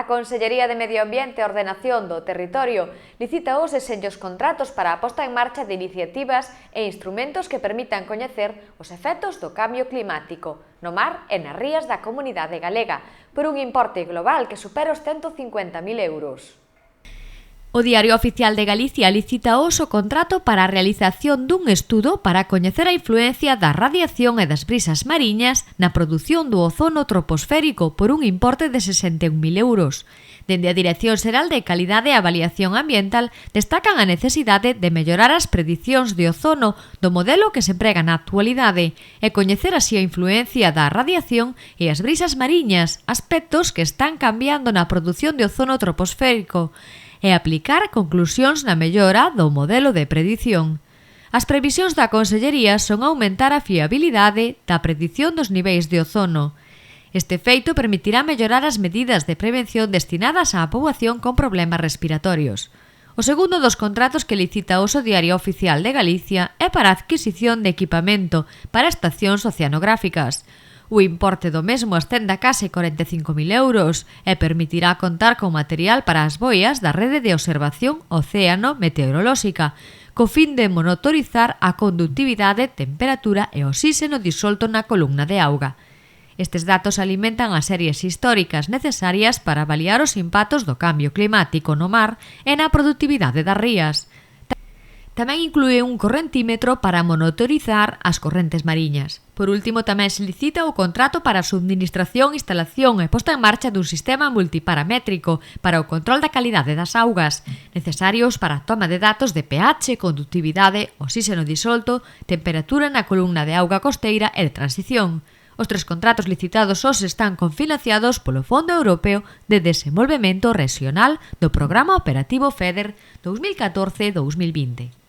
A Consellería de Medio Ambiente e Ordenación do Territorio licita hoxe senllos contratos para a posta en marcha de iniciativas e instrumentos que permitan coñecer os efectos do cambio climático no mar e nas rías da comunidade galega, por un importe global que supera os 150.000 euros. O Diario Oficial de Galicia licita hoxe o contrato para a realización dun estudo para coñecer a influencia da radiación e das brisas mariñas na produción do ozono troposférico por un importe de 61.000 euros. Dende a Dirección Xeral de Calidade e Avaliación Ambiental destacan a necesidade de mellorar as predicións de ozono do modelo que se emprega na actualidade e coñecer así a influencia da radiación e as brisas mariñas, aspectos que están cambiando na produción de ozono troposférico, e aplicar conclusións na mellora do modelo de predición. As previsións da Consellería son aumentar a fiabilidade da predición dos niveis de ozono. Este feito permitirá mellorar as medidas de prevención destinadas á poboación con problemas respiratorios. O segundo dos contratos que licita hoxe o Diario Oficial de Galicia é para a adquisición de equipamento para estacións oceanográficas. O importe do mesmo ascende a case 45.000 euros e permitirá contar con material para as boias da rede de observación océano meteorolóxica, co fin de monitorizar a conductividade, temperatura e oxíxeno disolto na columna de auga. Estes datos alimentan as series históricas necesarias para avaliar os impactos do cambio climático no mar e na produtividade das rías. Tamén inclúe un correntímetro para monitorizar as correntes mariñas. Por último, tamén se licita o contrato para a subministración, instalación e posta en marcha dun sistema multiparamétrico para o control da calidade das augas, necesarios para a toma de datos de pH, conductividade, oxíxeno disolto, temperatura na columna de auga costeira e de transición. Os tres contratos licitados hoxe están cofinanciados polo Fondo Europeo de Desenvolvemento Rexional do Programa Operativo FEDER 2014-2020.